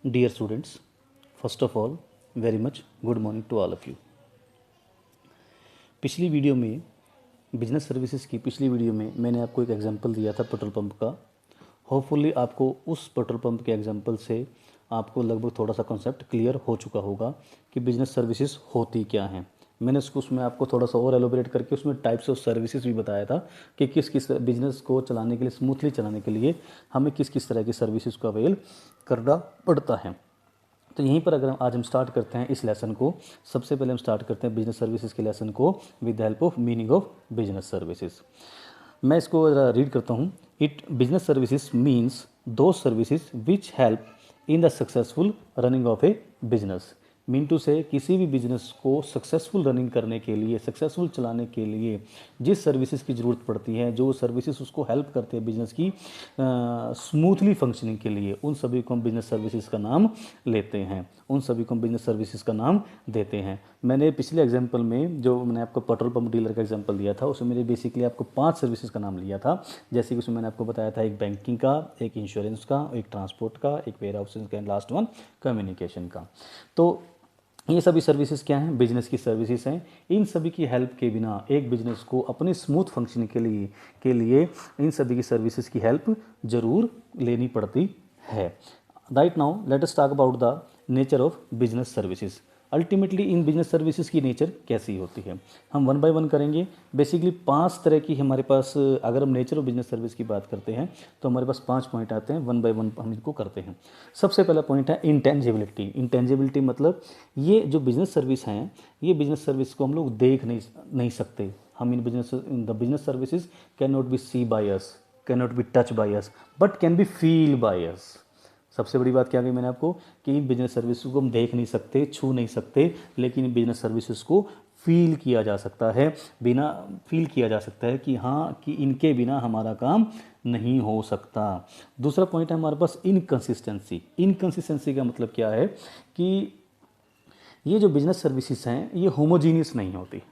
Dear students, first of all, very much good morning to all of you. पिछली video में business services की पिछली video में मैंने आपको एक एग्जांपल दिया था पेट्रोल पंप का। होपफुली आपको उस पेट्रोल पंप के एग्जांपल से आपको लगभग थोड़ा सा कॉन्सेप्ट क्लियर हो चुका होगा कि बिजनेस सर्विसेज होती क्या हैं। मैंने उसमें आपको थोड़ा सा और एलोबरेट करके उसमें टाइप्स ऑफ सर्विसेज भी बताया था कि किस किस बिजनेस को चलाने के लिए, स्मूथली चलाने के लिए हमें किस किस तरह की सर्विसेज को अवेल करना पड़ता है। तो यहीं पर अगर आज हम स्टार्ट करते हैं इस लेसन को, सबसे पहले हम स्टार्ट करते हैं बिजनेस सर्विसेज के लेसन को with the help of meaning of business services. मैं इसको ज़रा रीड करता हूँ। It business services means the services which help in the successful running of a business. Mean to say किसी भी बिजनेस को सक्सेसफुल रनिंग करने के लिए, सक्सेसफुल चलाने के लिए जिस सर्विसेज की ज़रूरत पड़ती है, जो सर्विसेज उसको हेल्प करते हैं बिजनेस की स्मूथली फंक्शनिंग के लिए, उन सभी को हम बिजनेस सर्विसेज का नाम लेते हैं, उन सभी को हम बिजनेस सर्विसेज का नाम देते हैं। मैंने पिछले एग्जाम्पल में जो मैंने आपको पेट्रोल पंप डीलर का एग्जाम्पल दिया था, उसमें मैंने बेसिकली आपको 5 सर्विसेज का नाम लिया था। जैसे कि उसमें मैंने आपको बताया था एक बैंकिंग का, एक इंश्योरेंस का, एक ट्रांसपोर्ट का, एक वेयर हाउसिंग का, एंड लास्ट वन कम्युनिकेशन का। तो ये सभी सर्विसेज क्या हैं? बिजनेस की सर्विसेज हैं। इन सभी की हेल्प के बिना एक बिजनेस को अपने स्मूथ फंक्शनिंग के लिए इन सभी की सर्विसेज की हेल्प जरूर लेनी पड़ती है। Right now let us talk about the nature of business services. Ultimately in business services की नेचर कैसी होती है, हम वन बाय वन करेंगे। बेसिकली 5 तरह की हमारे पास, अगर हम नेचर ऑफ बिजनेस सर्विस की बात करते हैं तो हमारे पास 5 पॉइंट आते हैं। वन बाय वन हम इनको करते हैं। सबसे पहला पॉइंट है इंटेंजिबिलिटी। इंटेंजिबिलिटी मतलब ये जो बिजनेस सर्विस हैं, ये बिजनेस सर्विस को हम लोग देख नहीं सकते। हम in the business services can not be see by us, can not be touch by us, but can be feel by us. सबसे बड़ी बात क्या कही मैंने आपको कि इन बिजनेस सर्विसेज को हम देख नहीं सकते, छू नहीं सकते, लेकिन इन बिजनेस सर्विसेज को फील किया जा सकता है। फील किया जा सकता है कि हाँ, कि इनके बिना हमारा काम नहीं हो सकता। दूसरा पॉइंट है हमारे पास इनकंसिस्टेंसी। इनकंसिस्टेंसी का मतलब क्या है कि ये जो बिजनेस सर्विसेज हैं ये होमोजीनियस नहीं होती।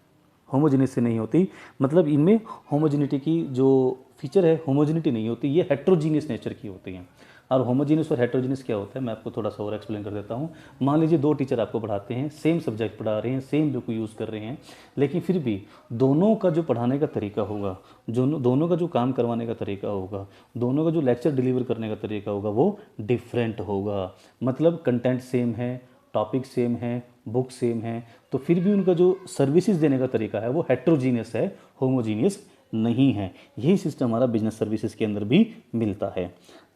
होमोजीनियस से नहीं होती मतलब इनमें होमोजिनिटी की जो फीचर है, होमोजिनिटी नहीं होती, ये हेट्रोजीनियस नेचर की होती हैं। और होमोजीनियस और हेट्रोजीनियस क्या होता है मैं आपको थोड़ा सा और एक्सप्लेन कर देता हूँ। मान लीजिए 2 टीचर आपको पढ़ाते हैं, सेम सब्जेक्ट पढ़ा रहे हैं, सेम बुक यूज़ कर रहे हैं, लेकिन फिर भी दोनों का जो पढ़ाने का तरीका होगा, जो दोनों का जो काम करवाने का तरीका होगा, दोनों का जो लेक्चर डिलीवर करने का तरीका होगा वो डिफरेंट होगा। मतलब कंटेंट सेम है, टॉपिक सेम है, बुक सेम है, तो फिर भी उनका जो सर्विसेज देने का तरीका है वो हेट्रोजीनियस है, होमोजीनियस नहीं है। यही सिस्टम हमारा बिजनेस सर्विसेज के अंदर भी मिलता है।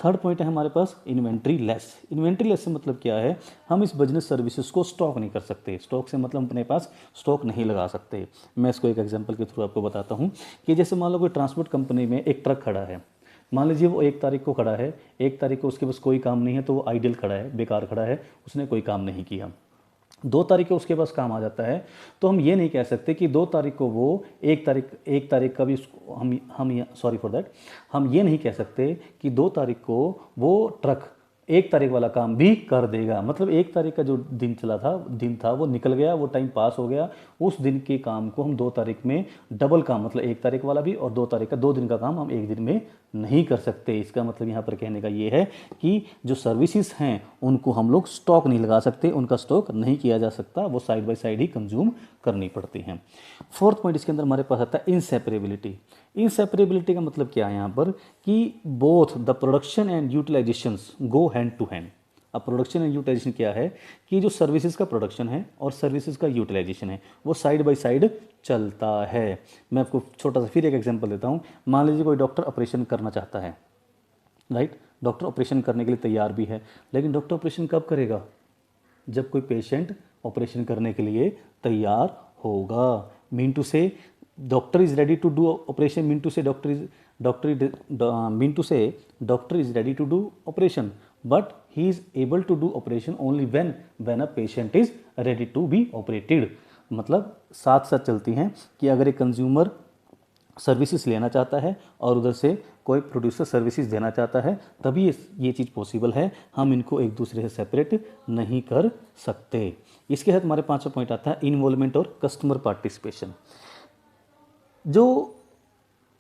थर्ड पॉइंट है हमारे पास इन्वेंट्री लेस। इन्वेंट्री लेस से मतलब क्या है, हम इस बिजनेस सर्विसेज को स्टॉक नहीं कर सकते। स्टॉक से मतलब अपने पास स्टॉक नहीं लगा सकते। मैं इसको एक एग्जांपल के थ्रू आपको बताता हूँ कि जैसे मान लो कोई ट्रांसपोर्ट कंपनी में एक ट्रक खड़ा है, मान लीजिए वो 1 तारीख को खड़ा है, 1 तारीख को उसके पास कोई काम नहीं है, तो वो आइडियल खड़ा है, बेकार खड़ा है, उसने कोई काम नहीं किया। 2 तारीख को उसके पास काम आ जाता है, तो हम ये नहीं कह सकते कि 2 तारीख को वो 1 तारीख का भी हम सॉरी फॉर दैट, हम ये नहीं कह सकते कि 2 तारीख को वो ट्रक 1 तारीख वाला काम भी कर देगा। मतलब 1 तारीख का जो दिन था वो निकल गया, वो टाइम पास हो गया। उस दिन के काम को हम 2 तारीख में डबल काम, मतलब 1 तारीख वाला भी और 2 तारीख का, 2 दिन का काम हम 1 दिन में नहीं कर सकते। इसका मतलब यहाँ पर कहने का ये है कि जो सर्विसेज हैं उनको हम लोग स्टॉक नहीं लगा सकते, उनका स्टॉक नहीं किया जा सकता, वो side by side he consume करनी पड़ती हैं। फोर्थ पॉइंट इसके अंदर हमारे पास आता है इनसेपरेबिलिटी। इनसेपरेबिलिटी का मतलब क्या है यहाँ पर कि both the production and utilizations go hand to hand. अब प्रोडक्शन एंड यूटिलाइजेशन क्या है कि जो सर्विसेज का प्रोडक्शन है और सर्विसेज का यूटिलाइजेशन है वो साइड बाय साइड चलता है। मैं आपको छोटा सा फिर एक एग्जांपल देता हूँ। मान लीजिए कोई डॉक्टर ऑपरेशन करना चाहता है, राइट, डॉक्टर ऑपरेशन करने के लिए तैयार भी है, लेकिन डॉक्टर ऑपरेशन कब करेगा? जब कोई पेशेंट ऑपरेशन करने के लिए तैयार होगा। Mean to say doctor is ready to do operation, mean to say doctor is ready to do operation, but he is able to do operation only when a patient is ready to be operated. मतलब साथ साथ चलती हैं कि अगर एक consumer services लेना चाहता है और उधर से कोई प्रोड्यूसर सर्विसेज देना चाहता है, तभी ये चीज़ पॉसिबल है। हम इनको एक दूसरे से सेपरेट नहीं कर सकते। इसके साथ हमारे 5वां पॉइंट आता है इन्वॉल्वमेंट और कस्टमर पार्टिसिपेशन। जो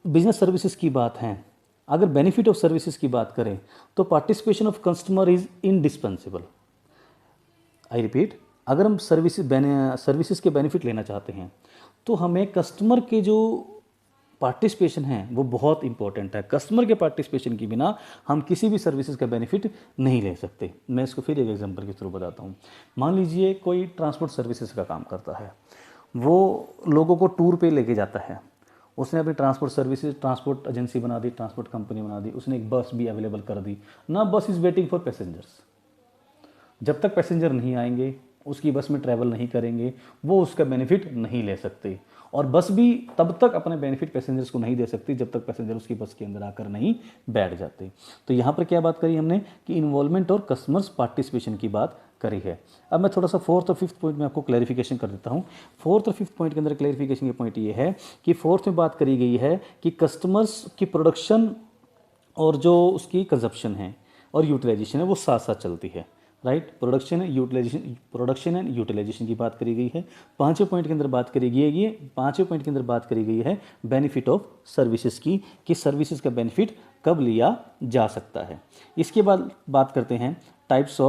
बिजनेस सर्विसेज की बात है, अगर बेनिफिट ऑफ सर्विसेज की बात करें तो participation of customer is indispensable. I repeat, अगर हम सर्विसेज के बेनिफिट लेना चाहते हैं तो हमें कस्टमर के जो पार्टिसिपेशन है वो बहुत इंपॉर्टेंट है। कस्टमर के पार्टिसिपेशन के बिना हम किसी भी सर्विसेज का बेनिफिट नहीं ले सकते। मैं इसको फिर एक एग्जांपल के थ्रू बताता हूँ। मान लीजिए कोई ट्रांसपोर्ट सर्विसेज का काम करता है, वो लोगों को टूर पे लेके जाता है। उसने अपनी ट्रांसपोर्ट एजेंसी बना दी, ट्रांसपोर्ट कंपनी बना दी, उसने एक बस भी अवेलेबल कर दी ना। बस इज़ वेटिंग फॉर पैसेंजर्स। जब तक पैसेंजर नहीं आएंगे, उसकी बस में ट्रैवल नहीं करेंगे, वो उसका बेनिफिट नहीं ले सकते। और बस भी तब तक अपने बेनिफिट पैसेंजर्स को नहीं दे सकती जब तक पैसेंजर उसकी बस के अंदर आकर नहीं बैठ जाते। तो यहाँ पर क्या बात करी हमने कि इन्वॉल्वमेंट और कस्टमर्स पार्टिसिपेशन की बात करी है। अब मैं थोड़ा सा फोर्थ और फिफ्थ पॉइंट में आपको क्लैरिफिकेशन कर देता हूँ। फोर्थ और फिफ्थ पॉइंट के अंदर क्लैरिफिकेशन के पॉइंट ये है कि फोर्थ में बात करी गई है कि कस्टमर्स की प्रोडक्शन और जो उसकी कंजप्शन है और यूटिलाइजेशन है वो साथ साथ चलती है, राइट। प्रोडक्शन एंड यूटिलाइजेशन की बात करी गई है। पांचवें पॉइंट के अंदर बात करी गई है, पांचवें पॉइंट के अंदर बात करी गई है बेनिफिट ऑफ सर्विसेज की, कि सर्विसेज का बेनिफिट कब लिया जा सकता है। इसके बाद बात करते हैं टाइप्स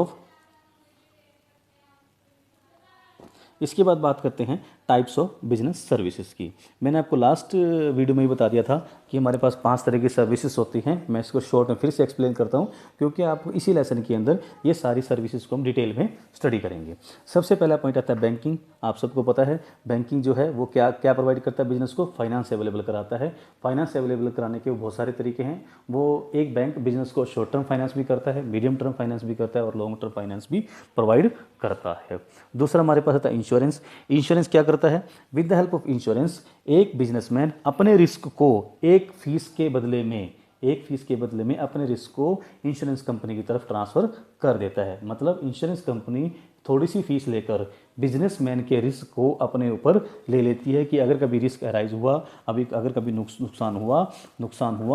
ऑफ बिजनेस सर्विसेज की। मैंने आपको लास्ट वीडियो में ही बता दिया था कि हमारे पास 5 तरह की सर्विसेज होती हैं। मैं इसको शॉर्ट में फिर से एक्सप्लेन करता हूं क्योंकि आप इसी लेसन के अंदर ये सारी सर्विसेज को हम डिटेल में स्टडी करेंगे। सबसे पहला पॉइंट आता है बैंकिंग। आप सबको पता है बैंकिंग जो है वो क्या क्या प्रोवाइड करता है बिजनेस को, फाइनेंस अवेलेबल कराता है। फाइनेंस अवेलेबल कराने के बहुत सारे तरीके हैं। वो एक बैंक बिजनेस को शॉर्ट टर्म फाइनेंस भी करता है, मीडियम टर्म फाइनेंस भी करता है और लॉन्ग टर्म फाइनेंस भी प्रोवाइड करता है। दूसरा हमारे पास आता है इंश्योरेंस। इंश्योरेंस क्या करता है? With the help of insurance एक बिजनेसमैन अपने रिस्क को एक फीस के बदले में अपने रिस्क को इंश्योरेंस कंपनी की तरफ ट्रांसफर कर देता है। मतलब इंश्योरेंस कंपनी थोड़ी सी फीस लेकर बिजनेसमैन के रिस्क को अपने ऊपर ले लेती है कि अगर कभी रिस्क अराइज हुआ, अगर कभी नुकसान हुआ,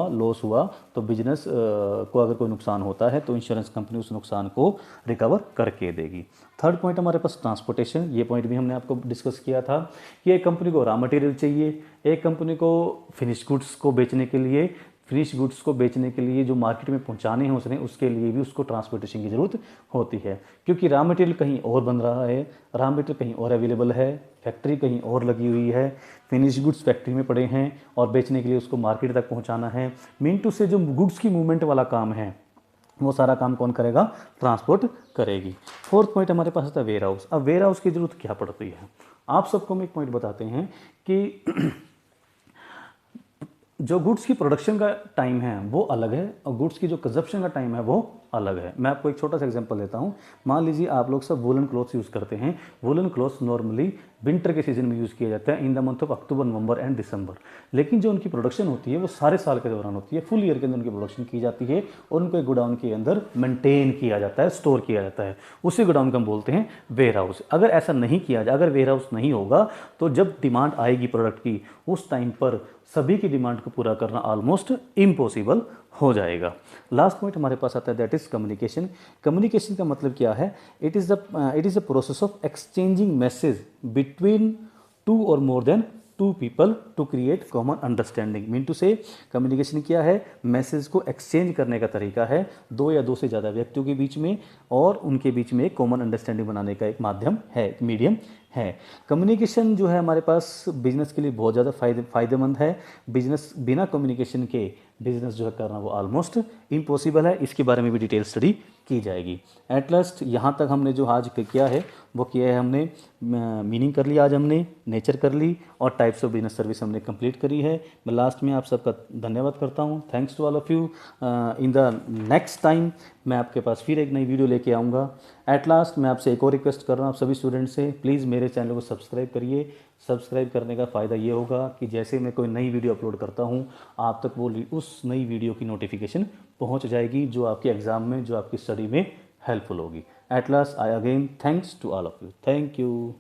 लॉस हुआ, तो बिजनेस को अगर कोई नुकसान होता है तो इंश्योरेंस कंपनी उस नुकसान को रिकवर करके देगी। थर्ड पॉइंट हमारे पास ट्रांसपोर्टेशन। ये पॉइंट भी हमने आपको डिस्कस किया था कि एक कंपनी को रॉ मटेरियल चाहिए, एक कंपनी को फिनिश गुड्स को बेचने के लिए जो मार्केट में पहुंचाने हैं उसके लिए भी उसको ट्रांसपोर्टेशन की ज़रूरत होती है। क्योंकि रॉ मटेरियल कहीं और बन रहा है, रॉ मटेरियल कहीं और अवेलेबल है, फैक्ट्री कहीं और लगी हुई है, फिनिश गुड्स फैक्ट्री में पड़े हैं और बेचने के लिए उसको मार्केट तक पहुँचाना है। मीन टू से जो गुड्स की मूवमेंट वाला काम है वो सारा काम कौन करेगा? ट्रांसपोर्ट करेगी। फोर्थ पॉइंट हमारे पास आता है वेयर हाउस। अब वेयर हाउस की ज़रूरत क्या पड़ती है? आप सबको हम एक पॉइंट बताते हैं कि जो गुड्स की प्रोडक्शन का टाइम है वो अलग है और गुड्स की जो कंजप्शन का टाइम है वो अलग है। मैं आपको एक छोटा सा एग्जांपल देता हूँ। मान लीजिए आप लोग सब वुलन क्लॉथ्स यूज़ करते हैं। वुलन क्लॉथ्स नॉर्मली विंटर के सीजन में यूज़ किया जाता है in the month of October, November and December. लेकिन जो उनकी प्रोडक्शन होती है वो सारे साल के दौरान होती है, फुल ईयर के अंदर उनकी प्रोडक्शन की जाती है और उनको एक गोडाउन के अंदर मेंटेन किया जाता है, स्टोर किया जाता है। उसी गोडाउन को हम बोलते हैं वेयर हाउस। अगर ऐसा नहीं किया जाए, अगर वेयर हाउस नहीं होगा तो जब डिमांड आएगी प्रोडक्ट की उस टाइम पर सभी की डिमांड को पूरा करना ऑलमोस्ट इम्पॉसिबल हो जाएगा। लास्ट पॉइंट हमारे पास आता है दैट इज कम्युनिकेशन। कम्युनिकेशन का मतलब क्या है? It is a process of exchanging message between two और more than two people to create common understanding. Mean to say communication क्या है? मैसेज को एक्सचेंज करने का तरीका है दो या दो से ज़्यादा व्यक्तियों के बीच में और उनके बीच में एक कॉमन अंडरस्टैंडिंग बनाने का एक माध्यम है, एक मीडियम है। कम्युनिकेशन जो है हमारे पास बिजनेस के लिए बहुत ज़्यादा फ़ायदेमंद है। बिजनेस बिना कम्युनिकेशन के बिजनेस जो है करना वो ऑलमोस्ट इम्पॉसिबल है। इसके बारे में भी डिटेल स्टडी की जाएगी। एट लास्ट यहाँ तक हमने जो आज किया है वो किया है, हमने मीनिंग कर लिया, आज हमने नेचर कर ली और टाइप्स ऑफ बिजनेस सर्विस हमने कंप्लीट करी है। मैं लास्ट में आप सबका धन्यवाद करता हूँ। Thanks to all of you. In the next time मैं आपके पास फिर एक नई वीडियो लेके आऊँगा। एट लास्ट मैं आपसे एक और रिक्वेस्ट कर रहा हूँ आप सभी स्टूडेंट से, प्लीज़ मेरे चैनल को सब्सक्राइब करिए। सब्सक्राइब करने का फ़ायदा ये होगा कि जैसे मैं कोई नई वीडियो अपलोड करता हूँ आप तक वो उस नई वीडियो की नोटिफिकेशन पहुँच जाएगी जो आपके एग्ज़ाम में, जो आपकी स्टडी में हेल्पफुल होगी। At last I again thanks to all of you. Thank you.